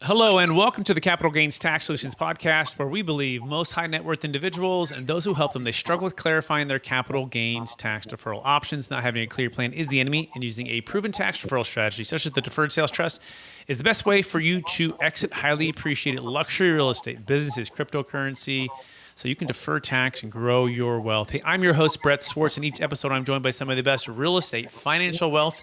Hello and welcome to the Capital Gains Tax Solutions podcast, where we believe most high net worth individuals and those who help them, they struggle with clarifying their capital gains tax deferral options. Not having a clear plan is the enemy, and using a proven tax deferral strategy, such as the Deferred Sales Trust, is the best way for you to exit highly appreciated luxury real estate, businesses, cryptocurrency, so you can defer tax and grow your wealth. Hey, I'm your host, Brett Swarts, and each episode I'm joined by some of the best real estate, financial wealth,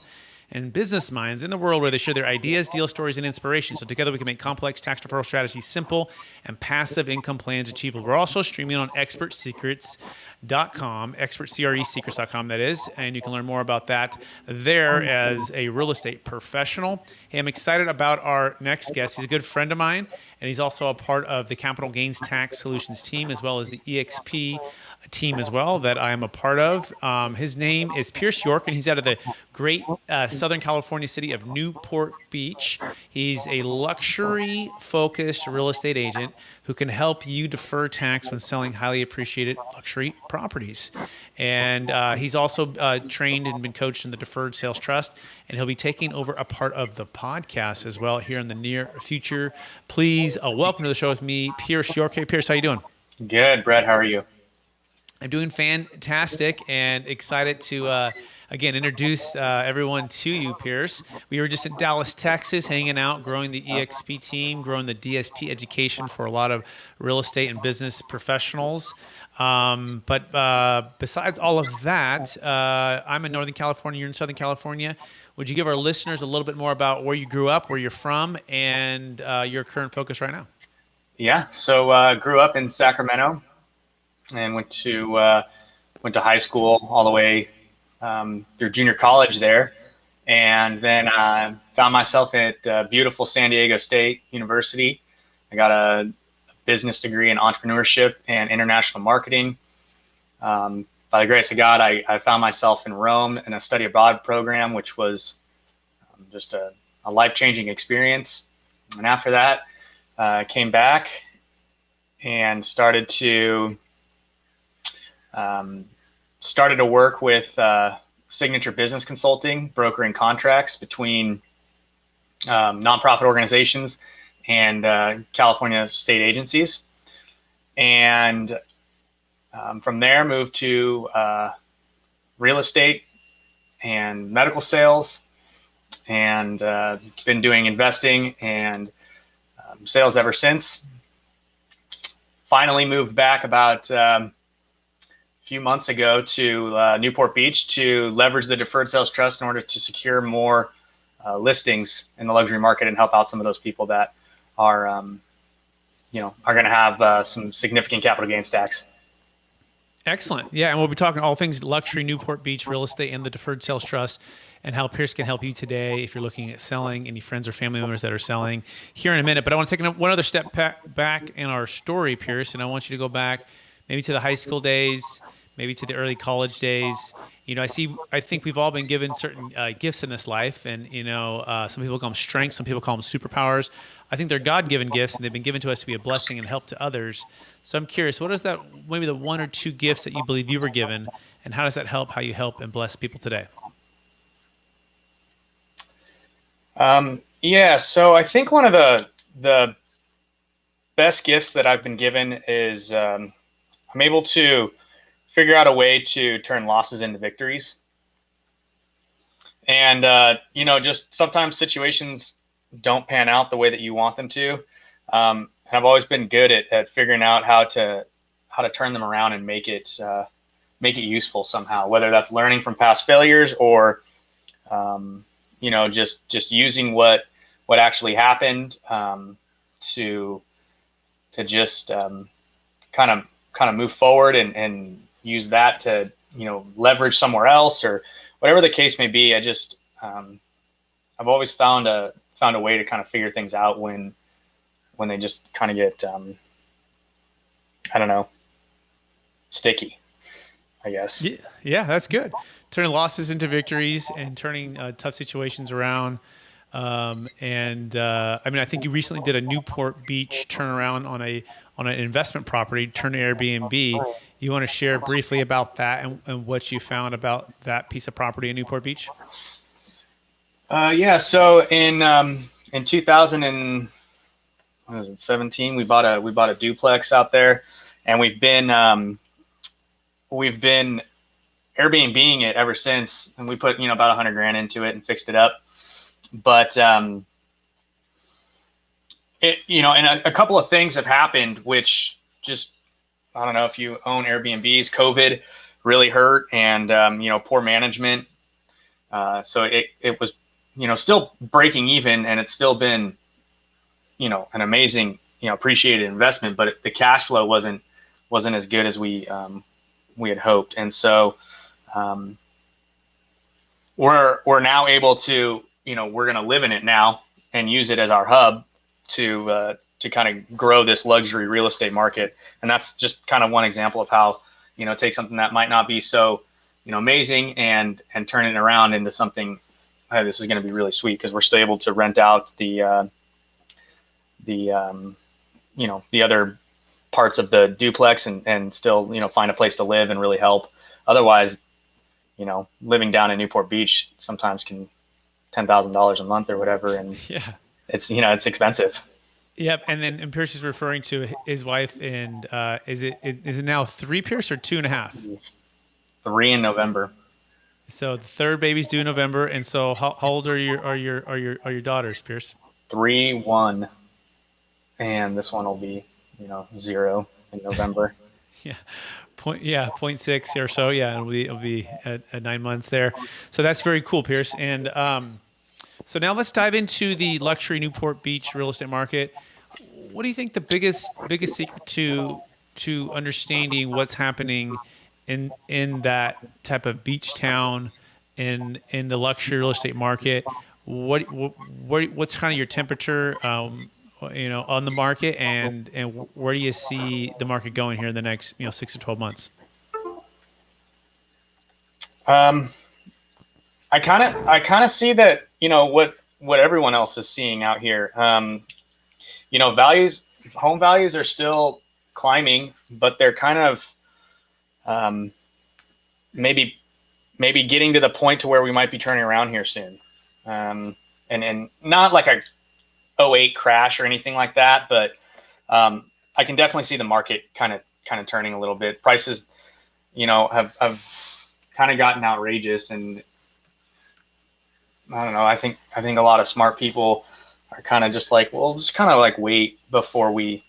and business minds in the world, where they share their ideas, deal stories, and inspiration. So together we can make complex tax deferral strategies simple and passive income plans achievable. We're also streaming on expertsecrets.com, expertsecrets.com that is, and you can learn more about that there as a real estate professional. Hey, I'm excited about our next guest. He's a good friend of mine, and he's also a part of the Capital Gains Tax Solutions team, as well as the EXP team as well that I am a part of. His name is Pierce York, and he's out of the great Southern California city of Newport Beach. He's a luxury-focused real estate agent who can help you defer tax when selling highly appreciated luxury properties. And he's also trained and been coached in the Deferred Sales Trust, and he'll be taking over a part of the podcast as well here in the near future. Please welcome to the show with me, Pierce York. Hey, Pierce, how you doing? Good, Brett. How are you? I'm doing fantastic and excited to, again, introduce everyone to you, Pierce. We were just in Dallas, Texas, hanging out, growing the EXP team, growing the DST education for a lot of real estate and business professionals. But besides all of that, I'm in Northern California, you're in Southern California. Would you give our listeners a little bit more about where you grew up, where you're from, and your current focus right now? Yeah, so grew up in Sacramento and went to high school all the way through junior college there, and then found myself at beautiful San Diego State University. I got a business degree in entrepreneurship and international marketing. By the grace of God, I found myself in Rome in a study abroad program, which was just a life-changing experience. And after that, I came back and started to work with Signature Business Consulting, brokering contracts between nonprofit organizations and California state agencies. And from there, moved to real estate and medical sales, and been doing investing and sales ever since. Finally moved back about few months ago to Newport Beach to leverage the Deferred Sales Trust in order to secure more listings in the luxury market and help out some of those people that are going to have some significant capital gains tax. Excellent. Yeah, and we'll be talking all things luxury, Newport Beach, real estate, and the Deferred Sales Trust, and how Pierce can help you today if you're looking at selling, any friends or family members that are selling, here in a minute. But I want to take one other step back in our story, Pierce, and I want you to go back maybe to the high school days, maybe to the early college days. You know, I think we've all been given certain gifts in this life, and some people call them strengths, some people call them superpowers. I think they're God-given gifts, and they've been given to us to be a blessing and help to others. So I'm curious, what is that? Maybe the one or two gifts that you believe you were given, and how does that help how you help and bless people today? So I think one of the best gifts that I've been given is I'm able to figure out a way to turn losses into victories. And, just sometimes situations don't pan out the way that you want them to. I've always been good at figuring out how to turn them around and make it useful somehow, whether that's learning from past failures or, just using what actually happened to just kind of move forward and use that to leverage somewhere else or whatever the case may be. I just I've always found a way to kind of figure things out when they just kind of get sticky, I guess. Yeah, that's good. Turning losses into victories and turning tough situations around. I think you recently did a Newport Beach turnaround on an investment property, turn to Airbnb. You want to share briefly about that and what you found about that piece of property in Newport Beach? So in 2000 and what is it, 17? We bought a duplex out there, and we've been Airbnb-ing it ever since, and we put about $100,000 into it and fixed it up. But and a couple of things have happened, which just, I don't know if you own Airbnbs. COVID really hurt, and poor management. So it was still breaking even, and it's still been an amazing appreciated investment, but the cash flow wasn't as good as we had hoped, and so we're now able to we're going to live in it now and use it as our hub to kind of grow this luxury real estate market. And that's just kind of one example of how take something that might not be so amazing and turn it around into something. Hey, this is going to be really sweet, because we're still able to rent out the other parts of the duplex and still find a place to live and really help. Otherwise, living down in Newport Beach sometimes can $10,000 a month or whatever, and Yeah. it's expensive. Yep. And Pierce is referring to his wife, and is it now 3, Pierce, or 2.5? 3 in November. So the third baby's due in November, and so how old are your daughters, Pierce? 3, 1, and this one will be 0 in November. Yeah. 0.6 or so. Yeah, it'll be at 9 months there. So that's very cool, Pierce. And so now let's dive into the luxury Newport Beach real estate market. What do you think the biggest secret to understanding what's happening in that type of beach town in the luxury real estate market? What's kind of your temperature on the market, and where do you see the market going here in the next 6 to 12 months? I kind of see that what everyone else is seeing out here. Home values are still climbing, but they're kind of maybe getting to the point to where we might be turning around here soon. And not like a 2008 crash or anything like that, but I can definitely see the market kind of turning a little bit. Prices, have kind of gotten outrageous, and I don't know. I think a lot of smart people are kind of just like, well, just kind of like wait before we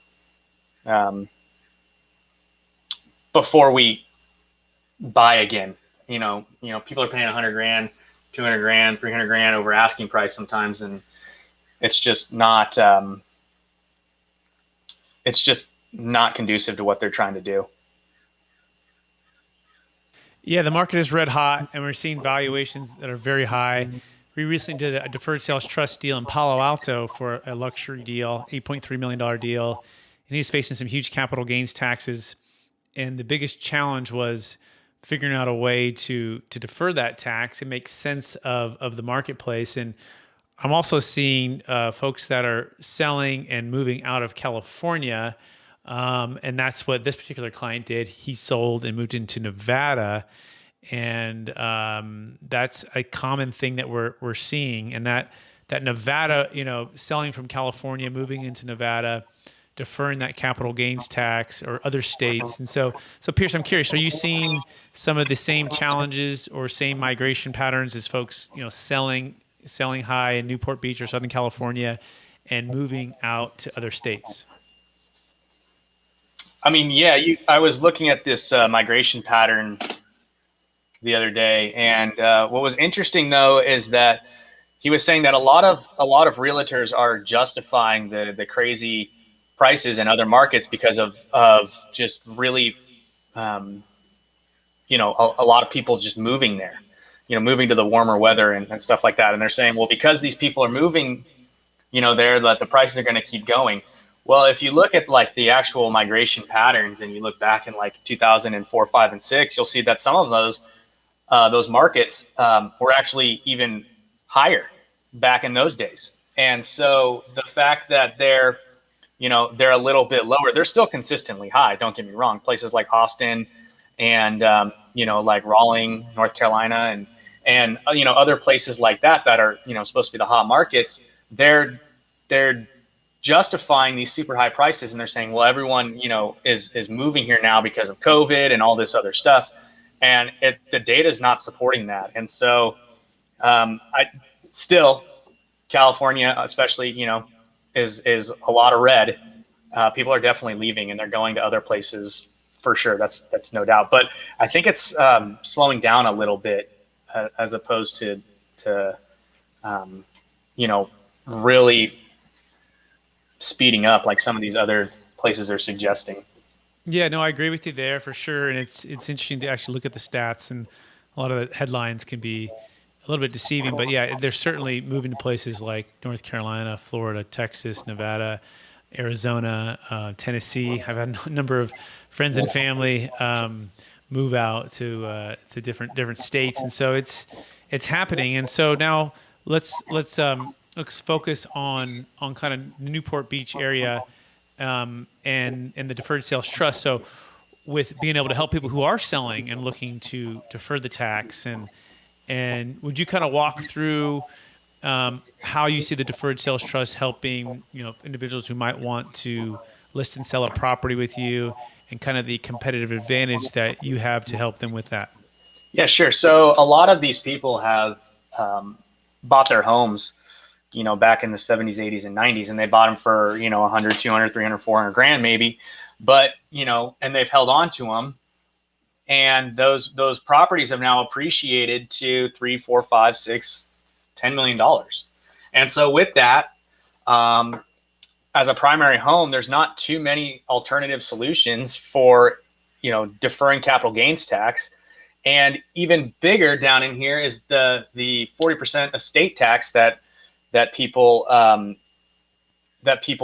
buy again. People are paying $100,000, $200,000, $300,000 over asking price sometimes, and it's just not conducive to what they're trying to do. Yeah, the market is red hot, and we're seeing valuations that are very high. We recently did a deferred sales trust deal in Palo Alto for a luxury deal, $8.3 million deal, and he's facing some huge capital gains taxes. And the biggest challenge was figuring out a way to defer that tax and make sense of the marketplace. And I'm also seeing folks that are selling and moving out of California, and that's what this particular client did. He sold and moved into Nevada, and that's a common thing that we're seeing. And that Nevada, selling from California, moving into Nevada, deferring that capital gains tax, or other states. And so Pierce, I'm curious, are you seeing some of the same challenges or same migration patterns as folks, selling high in Newport Beach or Southern California and moving out to other states? I mean, yeah, I was looking at this migration pattern the other day, and what was interesting though is that he was saying that a lot of realtors are justifying the crazy prices in other markets because of just really, a lot of people just moving there, moving to the warmer weather and stuff like that. And they're saying, well, because these people are moving, there, that the prices are going to keep going. Well, if you look at like the actual migration patterns and you look back in like 2004, 5, and 6, you'll see that some of those markets were actually even higher back in those days. And so the fact that they're a little bit lower, they're still consistently high. Don't get me wrong. Places like Austin and, like Raleigh, North Carolina, and other places like that are, supposed to be the hot markets. They're justifying these super high prices, and they're saying, well, everyone, is moving here now because of COVID and all this other stuff, and the data is not supporting that. And so, I still, California, especially, is a lot of red. People are definitely leaving, and they're going to other places for sure. That's no doubt. But I think it's slowing down a little bit, as opposed to really speeding up like some of these other places are suggesting. Yeah, no, I agree with you there for sure. And it's interesting to actually look at the stats, and a lot of the headlines can be a little bit deceiving. But yeah, they're certainly moving to places like North Carolina, Florida, Texas, Nevada, Arizona, Tennessee. I've had a number of friends and family move out to different states, and so it's happening. And so now let's focus on kind of Newport Beach area, and the Deferred Sales Trust. So with being able to help people who are selling and looking to defer the tax, and would you kind of walk through how you see the Deferred Sales Trust helping individuals who might want to list and sell a property with you, and kind of the competitive advantage that you have to help them with that? Yeah, sure. So a lot of these people have bought their homes, back in the 70s, 80s, and 90s, and they bought them for, 100, 200, 300, 400 grand maybe. But, and they've held on to them. And those properties have now appreciated to 3, 4, 5, 6, $10 million. And so with that, as a primary home, there's not too many alternative solutions for, deferring capital gains tax. And even bigger down in here is the 40% estate tax that people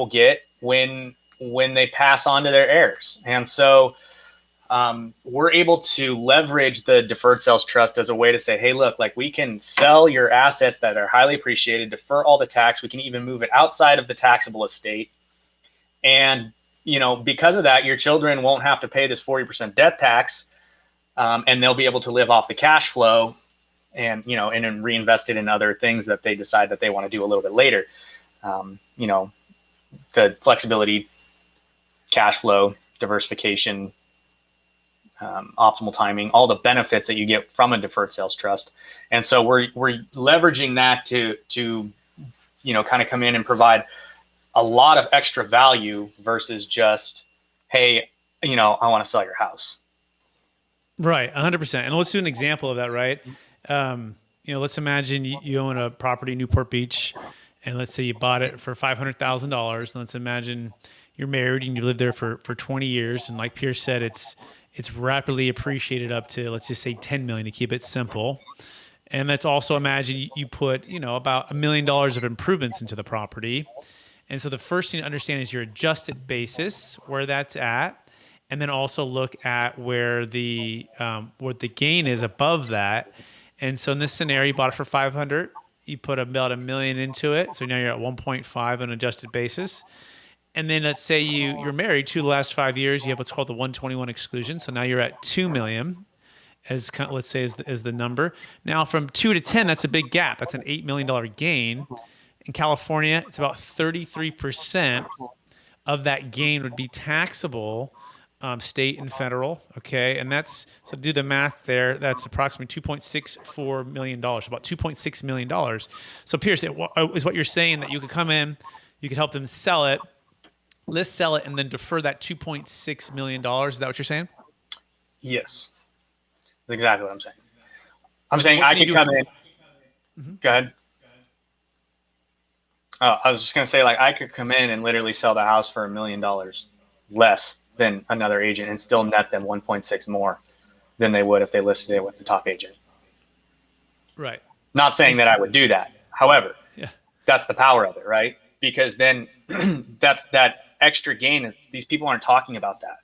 get when they pass on to their heirs. And so we're able to leverage the Deferred Sales Trust as a way to say, hey, look, like, we can sell your assets that are highly appreciated, defer all the tax. We can even move it outside of the taxable estate. And, because of that, your children won't have to pay this 40% death tax, and they'll be able to live off the cash flow, and then reinvest it in other things that they decide that they want to do a little bit later. The flexibility, cash flow, diversification, optimal timing, all the benefits that you get from a deferred sales trust. And so we're leveraging that to kind of come in and provide a lot of extra value versus just, hey, I want to sell your house. Right, 100%. And let's do an example of that, right? Let's imagine you own a property in Newport Beach, and let's say you bought it for $500,000. And let's imagine you're married and you lived there for 20 years. And like Pierce said, it's rapidly appreciated up to, let's just say, 10 million to keep it simple. And let's also imagine you put, about $1 million of improvements into the property. And so the first thing to understand is your adjusted basis, where that's at, and then also look at where the gain is above that. And so in this scenario, you bought it for 500, you put about $1 million into it, so now you're at 1.5 on an adjusted basis. And then let's say you're married 2 of the last 5 years, you have what's called the 121 exclusion, so now you're at 2 million as kind of, let's say, as the number. Now from 2 to 10, that's a big gap. That's an $8 million gain. In California, it's about 33% of that gain would be taxable, state and federal, okay? And so do the math there, that's approximately $2.64 million, about $2.6 million. So Pierce, is what you're saying that you could come in, you could help them sell it, sell it, and then defer that $2.6 million. Is that what you're saying? Yes, that's exactly what I'm saying. I'm saying I could come in. Mm-hmm. Go ahead. Oh, I was just going to say, like, I could come in and literally sell the house for $1 million less than another agent and still net them 1.6 more than they would if they listed it with the top agent. Right. Not saying that I would do that. However, that's the power of it, right? Because then that extra gain is, these people aren't talking about that.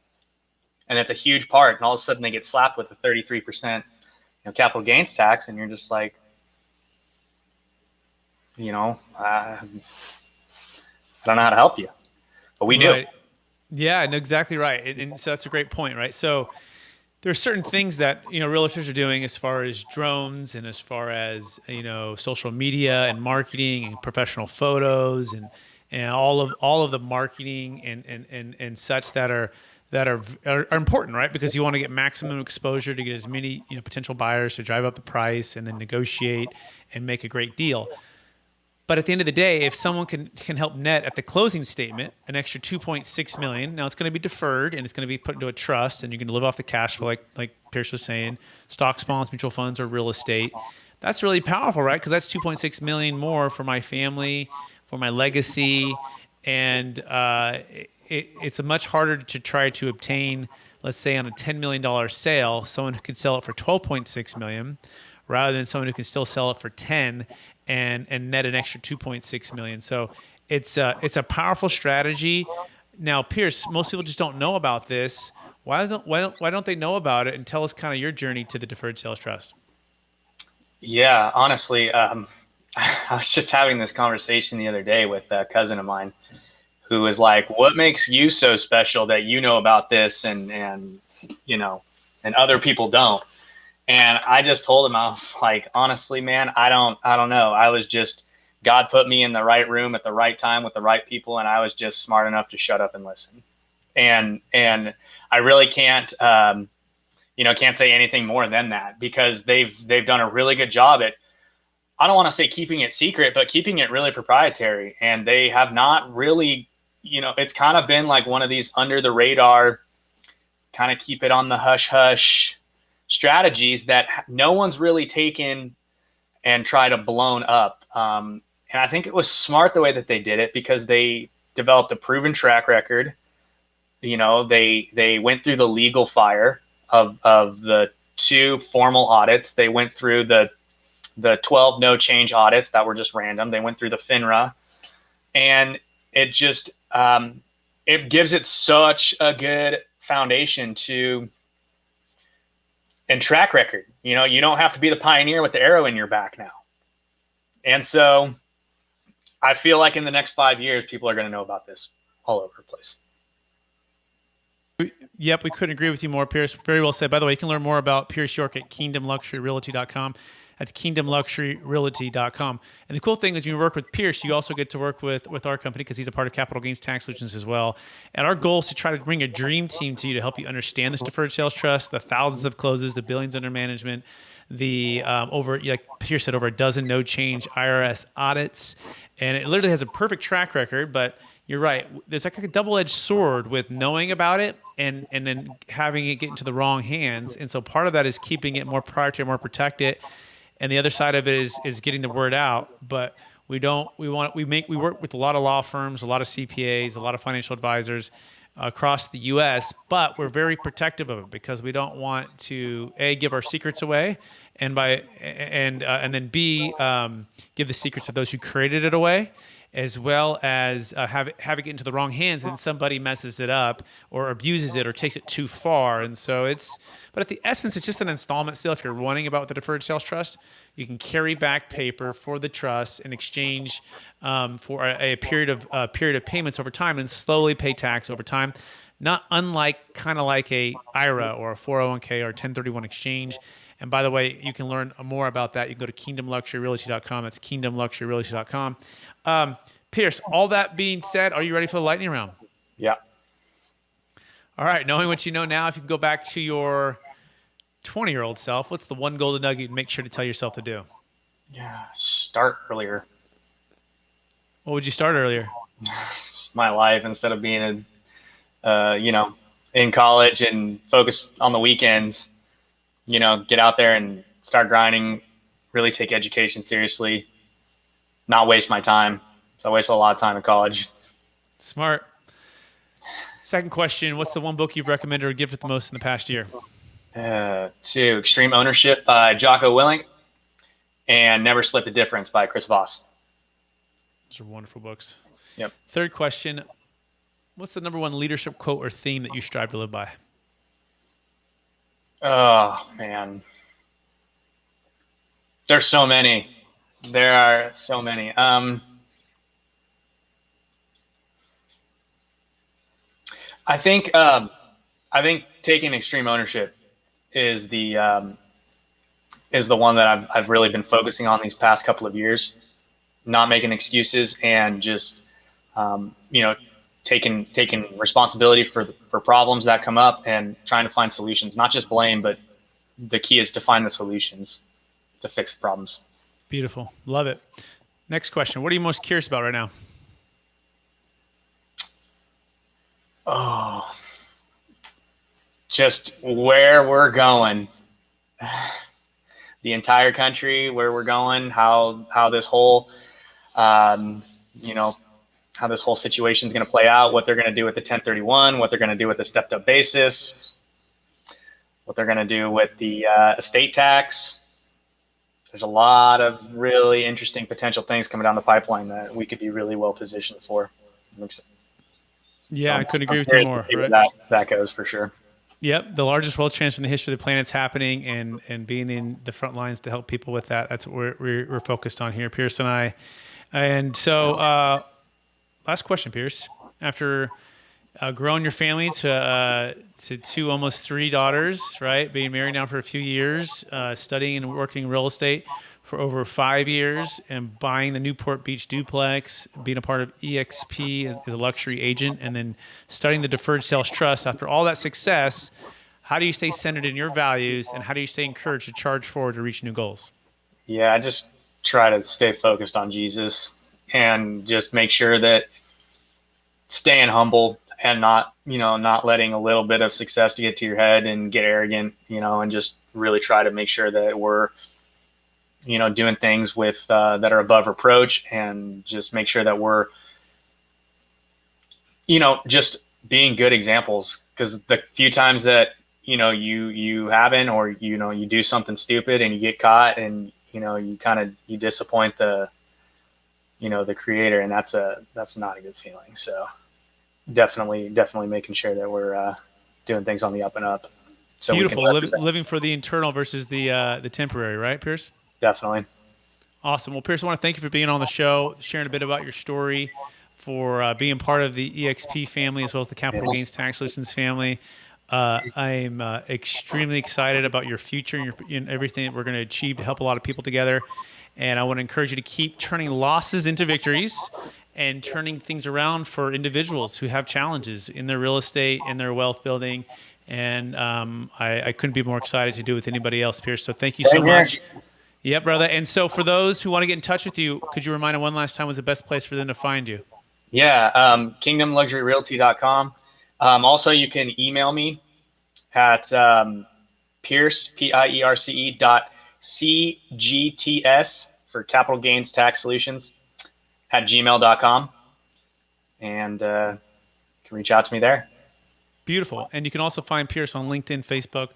And it's a huge part. And all of a sudden they get slapped with a 33% capital gains tax. And you're just like, I don't know how to help you, but we do. Yeah, no, exactly right. And so that's a great point, right? So there are certain things that, realtors are doing as far as drones and as far as, social media and marketing and professional photos and all of the marketing and such that are important, right? Because you want to get maximum exposure to get as many potential buyers to drive up the price and then negotiate and make a great deal. But at the end of the day, if someone can help net at the closing statement an extra 2.6 million, now it's going to be deferred and it's going to be put into a trust, and you can live off the cash flow, like Pierce was saying, stocks, bonds, mutual funds, or real estate. That's really powerful, right? Because that's 2.6 million more for my family, for my legacy, and it's a much harder to try to obtain. Let's say on a $10 million sale, someone who can sell it for 12.6 million, rather than someone who can still sell it for 10 and net an extra 2.6 million. So it's a powerful strategy. Now, Pierce, most people just don't know about this. Why don't they know about it? And tell us kind of your journey to the Deferred Sales Trust. Yeah, honestly, I was just having this conversation the other day with a cousin of mine who was like, "What makes you so special that you know about this and other people don't?" And I just told him, I was like, honestly, man, I don't know. I was just, God put me in the right room at the right time with the right people, and I was just smart enough to shut up and listen. And I really can't say anything more than that, because they've done a really good job at, I don't want to say keeping it secret, but keeping it really proprietary. And they have not really, it's kind of been like one of these under the radar, kind of keep it on the hush hush strategies that no one's really taken and tried to blown up. And I think it was smart the way that they did it, because they developed a proven track record. They went through the legal fire of the 2 formal audits. They went through the 12 no change audits that were just random. They went through the FINRA, and it just it gives it such a good foundation and track record. You don't have to be the pioneer with the arrow in your back now. And so I feel like in the next 5 years, people are going to know about this all over the place. Yep, we couldn't agree with you more, Pierce. Very well said. By the way, you can learn more about Pierce York at kingdomluxuryrealty.com. That's kingdomluxuryrealty.com. And the cool thing is, when you work with Pierce, you also get to work with our company, because he's a part of Capital Gains Tax Solutions as well. And our goal is to try to bring a dream team to you to help you understand this Deferred Sales Trust, the thousands of closes, the billions under management, the like Pierce said, over a dozen no change IRS audits. And it literally has a perfect track record. But you're right, there's like a double-edged sword with knowing about it and then having it get into the wrong hands. And so part of that is keeping it more proprietary, more protected. And the other side of it is getting the word out. But we work with a lot of law firms, a lot of CPAs, a lot of financial advisors across the U.S., but we're very protective of it, because we don't want to give our secrets away, and then B, give the secrets of those who created it away, as well as have it get into the wrong hands and somebody messes it up or abuses it or takes it too far. And so but at the essence, it's just an installment sale. If you're wanting about the Deferred Sales Trust, you can carry back paper for the trust in exchange for a period of payments over time, and slowly pay tax over time. Not unlike kind of like a IRA or a 401k or 1031 exchange. And by the way, you can learn more about that. You can go to kingdomluxuryrealty.com. That's kingdomluxuryrealty.com. Pierce, all that being said, are you ready for the lightning round? Yeah. All right. Knowing what you know now, if you can go back to your 20-year-old self, what's the one golden nugget you'd make sure to tell yourself to do? Yeah. Start earlier. What would you start earlier? My life, instead of being in college and focus on the weekends, get out there and start grinding, really take education seriously, not waste my time. So I wasted a lot of time in college. Smart. Second question, what's the one book you've recommended or gifted the most in the past year? To Extreme Ownership by Jocko Willink and Never Split the Difference by Chris Voss. Those are wonderful books. Yep. Third question, what's the number one leadership quote or theme that you strive to live by? Oh, man. There's so many. There are so many. I think taking extreme ownership is the one that I've really been focusing on these past couple of years. Not making excuses and just you know, taking responsibility for problems that come up and trying to find solutions, not just blame, but the key is to find the solutions to fix the problems. Beautiful. Love it. Next question. What are you most curious about right now? Oh, just where we're going, the entire country, where we're going, how this whole, you know, how this whole situation is going to play out, what they're going to do with the 1031, what they're going to do with the stepped up basis, what they're going to do with the estate tax. There's a lot of really interesting potential things coming down the pipeline that we could be really well positioned for. Yeah, I couldn't agree with you curious more. to see where Right? that goes for sure. Yep, the largest wealth transfer in the history of the planet's happening, and being in the front lines to help people with that. That's what we're focused on here, Pierce and I. And so, last question, Pierce. After growing your family to two, almost three daughters, right? Being married now for a few years, studying and working in real estate for over 5 years, and buying the Newport Beach duplex, being a part of EXP as a luxury agent, and then studying the Deferred Sales Trust. After all that success, how do you stay centered in your values, and how do you stay encouraged to charge forward to reach new goals? Yeah, I just try to stay focused on Jesus and just make sure that staying humble and not letting a little bit of success to get to your head and get arrogant, and just really try to make sure that we're, doing things with that are above reproach, and just make sure that we're, just being good examples. Because the few times that you haven't, or you do something stupid and you get caught, and you disappoint the creator, and that's not a good feeling. So definitely making sure that we're doing things on the up and up. So Beautiful. Living for the internal versus the temporary, right, Pierce? Definitely. Awesome. Well, Pierce, I want to thank you for being on the show, sharing a bit about your story, for being part of the EXP family as well as the Capital Gains Tax Solutions family. I'm extremely excited about your future and and everything that we're going to achieve to help a lot of people together. And I want to encourage you to keep turning losses into victories and turning things around for individuals who have challenges in their real estate, in their wealth building. And I couldn't be more excited to do it with anybody else, Pierce. So thank you so much. Yeah, brother. And so for those who want to get in touch with you, could you remind them one last time what's the best place for them to find you? Yeah, kingdomluxuryrealty.com. Also, you can email me at Pierce, Pierce, .cgts for Capital Gains Tax Solutions at gmail.com. And you can reach out to me there. Beautiful. And you can also find Pierce on LinkedIn, Facebook,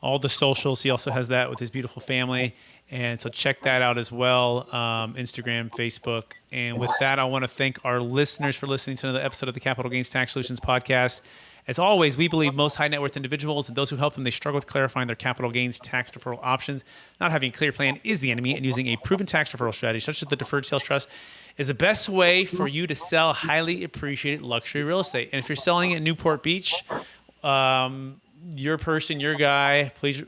all the socials. He also has that with his beautiful family. And so check that out as well, Instagram, Facebook. And with that, I want to thank our listeners for listening to another episode of the Capital Gains Tax Solutions podcast. As always, we believe most high net worth individuals and those who help them, they struggle with clarifying their capital gains tax deferral options. Not having a clear plan is the enemy, and using a proven tax deferral strategy, such as the Deferred Sales Trust, is the best way for you to sell highly appreciated luxury real estate. And if you're selling in Newport Beach, your person, your guy, please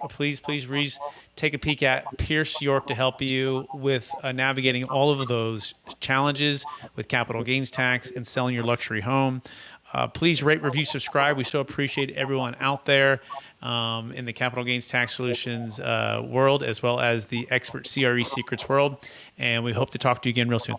take a peek at Pierce York to help you with navigating all of those challenges with capital gains tax and selling your luxury home. Please rate, review, subscribe. We so appreciate everyone out there in the capital gains tax solutions world, as well as the expert CRE secrets world. And we hope to talk to you again real soon.